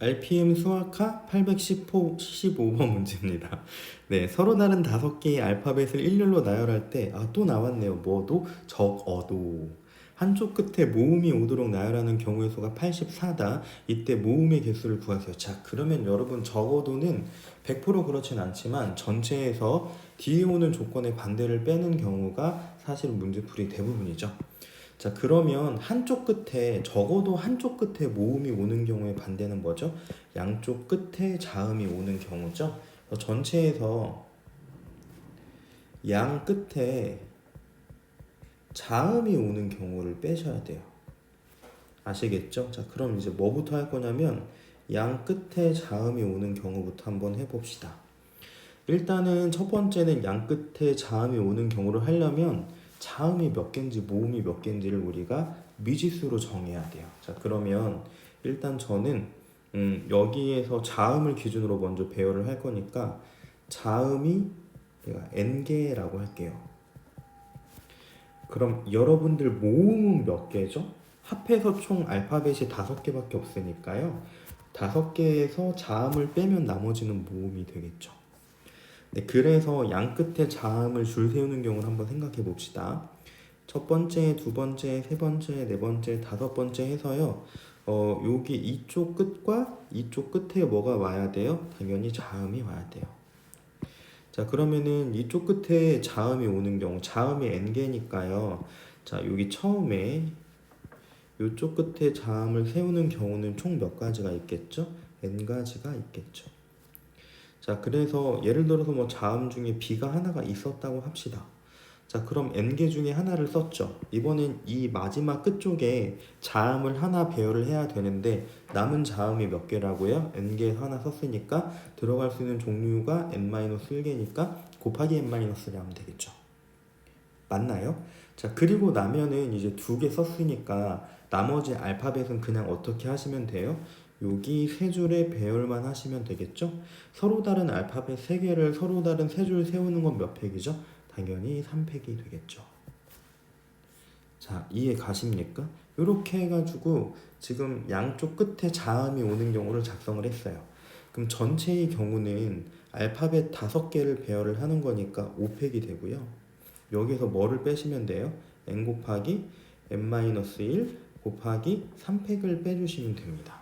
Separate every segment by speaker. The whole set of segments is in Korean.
Speaker 1: RPM 수학하 815번 문제입니다. 네, 서로 다른 5개의 알파벳을 일렬로 나열할 때, 또 나왔네요. 뭐도? 적어도. 한쪽 끝에 모음이 오도록 나열하는 경우의 수가 84다. 이때 모음의 개수를 구하세요. 자, 그러면 여러분 적어도는 100% 그렇진 않지만 전체에서 뒤에 오는 조건의 반대를 빼는 경우가 사실 문제풀이 대부분이죠. 자, 그러면 한쪽 끝에 적어도 한쪽 끝에 모음이 오는 경우의 반대는 뭐죠? 양쪽 끝에 자음이 오는 경우죠. 전체에서 양 끝에 자음이 오는 경우를 빼셔야 돼요. 아시겠죠? 자, 그럼 이제 뭐부터 할 거냐면 양 끝에 자음이 오는 경우부터 한번 해봅시다. 일단은 첫 번째는 양 끝에 자음이 오는 경우를 하려면 자음이 몇 개인지 모음이 몇 개인지를 우리가 미지수로 정해야 돼요. 자, 그러면 일단 저는 여기에서 자음을 기준으로 먼저 배열을 할 거니까 자음이 내가 n개라고 할게요. 그럼 여러분들 모음은 몇 개죠? 합해서 총 알파벳이 5개밖에 없으니까요. 5개에서 자음을 빼면 나머지는 모음이 되겠죠. 네, 그래서 양 끝에 자음을 줄 세우는 경우를 한번 생각해 봅시다. 첫 번째, 두 번째, 세 번째, 네 번째, 다섯 번째 해서요. 여기 이쪽 끝과 이쪽 끝에 뭐가 와야 돼요? 당연히 자음이 와야 돼요. 자, 그러면은 이쪽 끝에 자음이 오는 경우, 자음이 n개니까요. 자, 여기 처음에 이쪽 끝에 자음을 세우는 경우는 총 몇 가지가 있겠죠? n가지가 있겠죠. 자, 그래서 예를 들어서 뭐 자음 중에 B가 하나가 있었다고 합시다. 자, 그럼 n개 중에 하나를 썼죠. 이번엔 이 마지막 끝쪽에 자음을 하나 배열을 해야 되는데 남은 자음이 몇 개라고요? n개 하나 썼으니까 들어갈 수 있는 종류가 n-1개니까 곱하기 n-1를 하면 되겠죠. 맞나요? 자, 그리고 나면은 이제 2개 썼으니까 나머지 알파벳은 그냥 어떻게 하시면 돼요? 여기 세 줄에 배열만 하시면 되겠죠? 서로 다른 알파벳 3개를 서로 다른 3줄 세우는 건 몇 팩이죠? 당연히 3팩이 되겠죠. 자, 이해 가십니까? 이렇게 해가지고 지금 양쪽 끝에 자음이 오는 경우를 작성을 했어요. 그럼 전체의 경우는 알파벳 5개를 배열을 하는 거니까 5팩이 되고요. 여기서 뭐를 빼시면 돼요? n 곱하기 n-1 곱하기 3팩을 빼주시면 됩니다.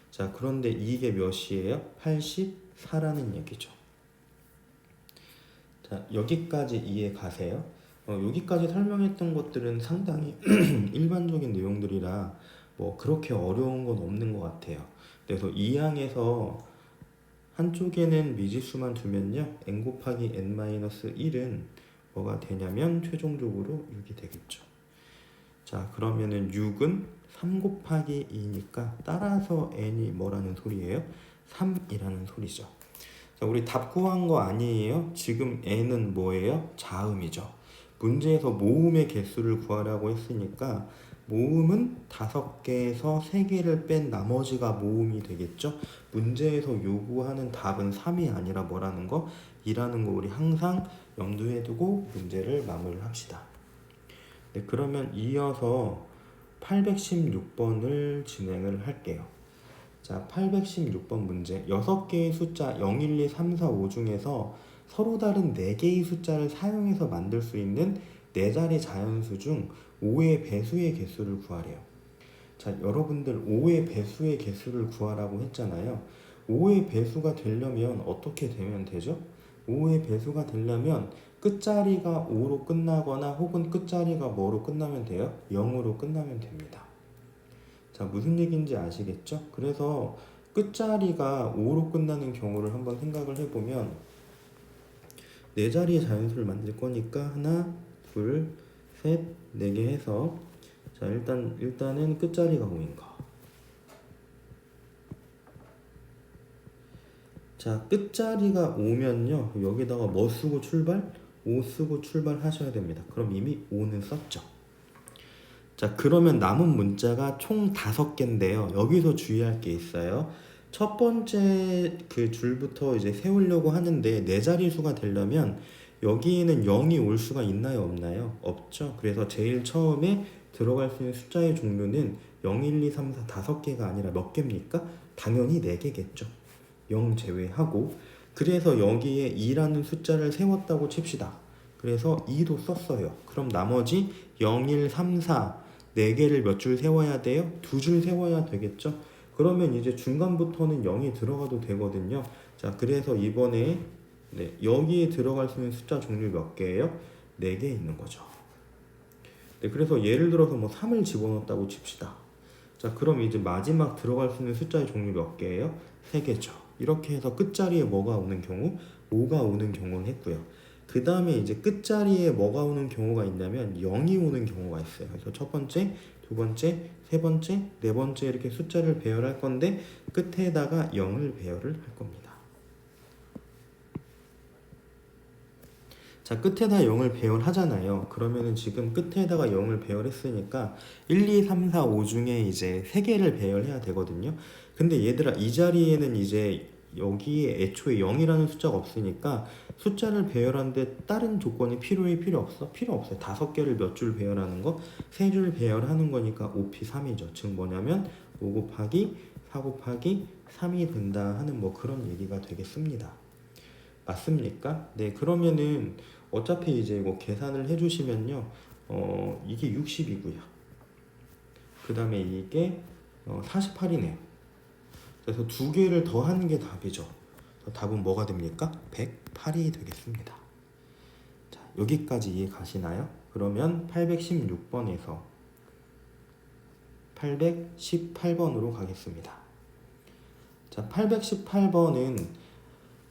Speaker 1: 자, 그런데 이게 몇이에요? 84라는 얘기죠. 자, 여기까지 이해 가세요? 여기까지 설명했던 것들은 상당히 일반적인 내용들이라 뭐 그렇게 어려운 건 없는 것 같아요. 그래서 이 항에서 한쪽에는 미지수만 두면요, n 곱하기 n-1은 뭐가 되냐면 최종적으로 6이 되겠죠. 자, 그러면은 6은 3 곱하기 2니까 따라서 n이 뭐라는 소리예요? 3이라는 소리죠. 자, 우리 답 구한 거 아니에요? 지금 n은 뭐예요? 자음이죠. 문제에서 모음의 개수를 구하라고 했으니까 모음은 5개에서 3개를 뺀 나머지가 모음이 되겠죠. 문제에서 요구하는 답은 3이 아니라 뭐라는 거? 2라는 거 우리 항상 염두에 두고 문제를 마무리를 합시다. 네, 그러면 이어서 816번을 진행을 할게요. 자, 816번 문제. 6개의 숫자 0, 1, 2, 3, 4, 5 중에서 서로 다른 4개의 숫자를 사용해서 만들 수 있는 4자리 자연수 중 5의 배수의 개수를 구하래요. 자, 여러분들 5의 배수의 개수를 구하라고 했잖아요. 5의 배수가 되려면 어떻게 되면 되죠? 5의 배수가 되려면 끝자리가 5로 끝나거나 혹은 끝자리가 뭐로 끝나면 돼요? 0으로 끝나면 됩니다. 자, 무슨 얘기인지 아시겠죠? 그래서 끝자리가 5로 끝나는 경우를 한번 생각을 해보면 4자리의 자연수를 만들 거니까 하나, 둘, 셋, 4개 해서 자, 일단은 끝자리가 5인 거. 자, 끝자리가 5면요. 여기다가 뭐 쓰고 출발? 5 쓰고 출발하셔야 됩니다. 그럼 이미 5는 썼죠. 자, 그러면 남은 문자가 총 5개인데요. 여기서 주의할 게 있어요. 첫 번째 그 줄부터 이제 세우려고 하는데 4자리수가 되려면 여기에는 0이 올 수가 있나요, 없나요? 없죠. 그래서 제일 처음에 들어갈 수 있는 숫자의 종류는 0, 1, 2, 3, 4 5개가 아니라 몇 개입니까? 당연히 4개겠죠. 0 제외하고. 그래서 여기에 2라는 숫자를 세웠다고 칩시다. 그래서 2도 썼어요. 그럼 나머지 0, 1, 3, 4 4개를 몇 줄 세워야 돼요? 2줄 세워야 되겠죠. 그러면 이제 중간부터는 0이 들어가도 되거든요. 자, 그래서 이번에 여기에 들어갈 수 있는 숫자 종류 몇 개예요? 4개 있는 거죠. 그래서 예를 들어서 뭐 3을 집어넣었다고 칩시다. 자, 그럼 이제 마지막 들어갈 수 있는 숫자의 종류 몇 개예요? 3개죠. 이렇게 해서 끝자리에 뭐가 오는 경우? 5가 오는 경우는 했고요. 그 다음에 이제 끝자리에 뭐가 오는 경우가 있냐면 0이 오는 경우가 있어요. 그래서 첫 번째, 두 번째, 세 번째, 네 번째 이렇게 숫자를 배열할 건데 끝에다가 0을 배열을 할 겁니다. 자, 끝에다 0을 배열하잖아요. 그러면은 지금 끝에다가 0을 배열했으니까 1, 2, 3, 4, 5 중에 이제 3개를 배열해야 되거든요. 근데 얘들아, 이 자리에는 이제 여기에 애초에 0이라는 숫자가 없으니까 숫자를 배열하는데 다른 조건이 필요해? 필요 없어? 필요 없어요. 5개를 몇 줄 배열하는 거? 3줄 배열하는 거니까 5p3이죠. 즉 뭐냐면 5 곱하기 4 곱하기 3이 된다 하는 뭐 그런 얘기가 되겠습니다. 맞습니까? 네, 그러면은 어차피 이제 이거 계산을 해주시면요, 이게 60이고요. 그 다음에 이게 48이네요. 그래서 2개를 더하는 게 답이죠. 답은 뭐가 됩니까? 108이 되겠습니다. 자, 여기까지 이해 가시나요? 그러면 816번에서 818번으로 가겠습니다. 자, 818번은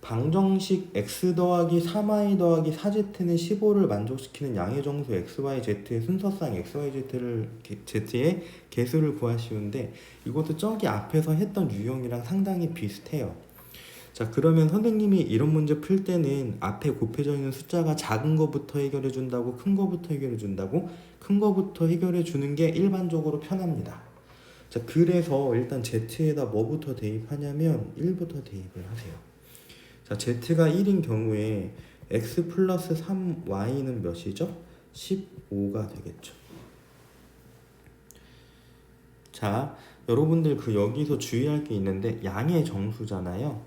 Speaker 1: 방정식 x 더하기 3y 더하기 4z는 15를 만족시키는 양의 정수 xyz의 순서상 z의 개수를 구하시는데 이것도 저기 앞에서 했던 유형이랑 상당히 비슷해요. 자, 그러면 선생님이 이런 문제 풀 때는 앞에 곱해져 있는 숫자가 작은 거부터 해결해 준다고, 큰 거부터 해결해 준다고, 큰 거부터 해결해 주는 게 일반적으로 편합니다. 자, 그래서 일단 z에다 뭐부터 대입하냐면 1부터 대입을 하세요. 자, z가 1인 경우에 x 플러스 3y는 몇이죠? 15가 되겠죠. 자, 여러분들 여기서 주의할 게 있는데 양의 정수잖아요.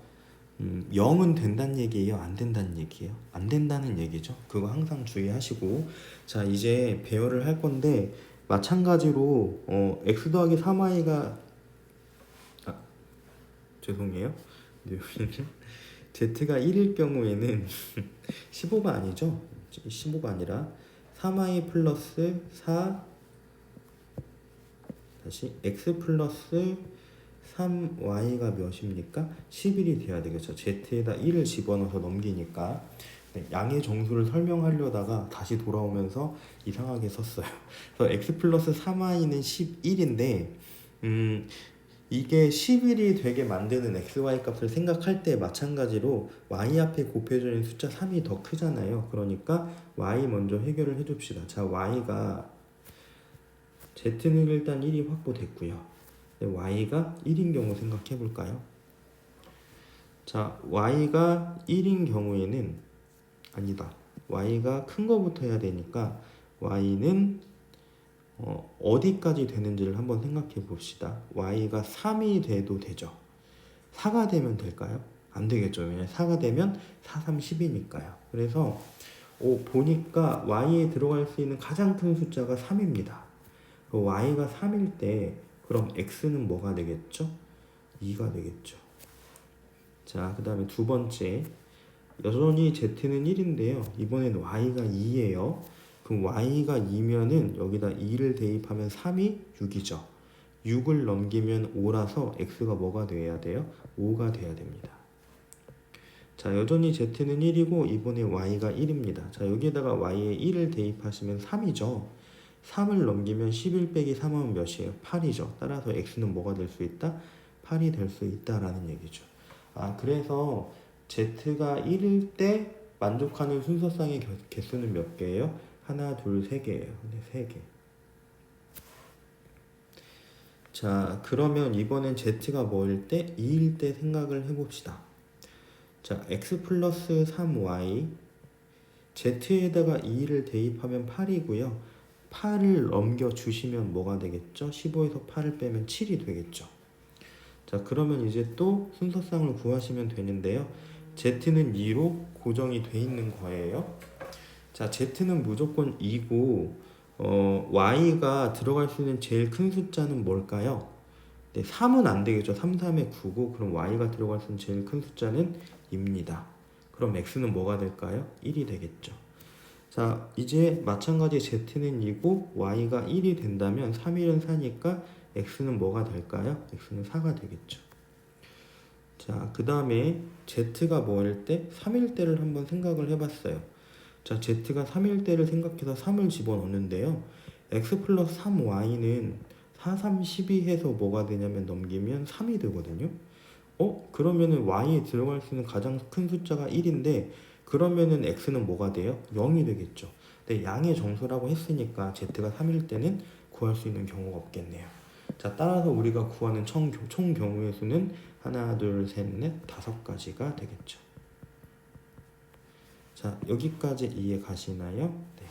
Speaker 1: 0은 된다는 얘기예요? 안 된다는 얘기예요? 안 된다는 얘기죠. 그거 항상 주의하시고. 자, 이제 배열을 할 건데 마찬가지로 x 더하기 3y가 죄송해요. z가 1일 경우에는 15가 아니죠. 15가 아니라 3y 플러스 4 다시 x 플러스 3y가 몇입니까? 11이 돼야 되겠죠. z에다 1을 집어넣어서 넘기니까. 네, 양의 정수를 설명하려다가 다시 돌아오면서 이상하게 썼어요. 그래서 x 플러스 3y는 11인데 이게 11이 되게 만드는 xy 값을 생각할 때 마찬가지로 y 앞에 곱해져 있는 숫자 3이 더 크잖아요. 그러니까 y 먼저 해결을 해줍시다. 자, y가 z는 일단 1이 확보됐고요. y가 1인 경우 생각해 볼까요? 자, y가 1인 경우에는 아니다. y가 큰 거부터 해야 되니까 y는 어디까지 되는지를 한번 생각해 봅시다. y가 3이 돼도 되죠. 4가 되면 될까요? 안 되겠죠. 왜냐면 4가 되면 4, 3, 10이니까요. 그래서 보니까 y에 들어갈 수 있는 가장 큰 숫자가 3입니다. y가 3일 때 그럼 x는 뭐가 되겠죠? 2가 되겠죠. 자, 그 다음에 두 번째, 여전히 z는 1인데요. 이번엔 y가 2예요. 그럼 y가 2면은 여기다 2를 대입하면 3이 6이죠. 6을 넘기면 5라서 x가 뭐가 돼야 돼요? 5가 돼야 됩니다. 자, 여전히 z는 1이고 이번에 y가 1입니다. 자, 여기에다가 y에 1을 대입하시면 3이죠. 3을 넘기면 11 빼기 3하면 몇이에요? 8이죠. 따라서 x는 뭐가 될 수 있다? 8이 될 수 있다라는 얘기죠. 아, 그래서 z가 1일 때 만족하는 순서상의 개수는 몇 개예요? 하나, 둘, 세 개예요. 네, 세 개. 자, 그러면 이번엔 z가 뭐일 때? 2일 때 생각을 해봅시다. 자, x 플러스 3y z에다가 2를 대입하면 8이고요. 8을 넘겨주시면 뭐가 되겠죠? 15에서 8을 빼면 7이 되겠죠. 자, 그러면 이제 또 순서쌍을 구하시면 되는데요. z는 2로 고정이 돼 있는 거예요. 자, z는 무조건 2고 y가 들어갈 수 있는 제일 큰 숫자는 뭘까요? 네, 3은 안 되겠죠. 3, 3에 9고 그럼 y가 들어갈 수 있는 제일 큰 숫자는 2입니다. 그럼 x는 뭐가 될까요? 1이 되겠죠. 자, 이제 마찬가지 z는 2고 y가 1이 된다면 3, 1은 4니까 x는 뭐가 될까요? x는 4가 되겠죠. 자, 그 다음에 z가 뭐일 때? 3일 때를 한번 생각을 해봤어요. 자, z가 3일 때를 생각해서 3을 집어넣는데요. x 플러스 3y는 4, 3, 12 해서 뭐가 되냐면 넘기면 3이 되거든요. 그러면은 y에 들어갈 수 있는 가장 큰 숫자가 1인데 그러면은 x는 뭐가 돼요? 0이 되겠죠. 근데 양의 정수라고 했으니까 z가 3일 때는 구할 수 있는 경우가 없겠네요. 자, 따라서 우리가 구하는 총 경우의 수는 하나, 둘, 셋, 넷, 5가지가 되겠죠. 자, 여기까지 이해 가시나요? 네.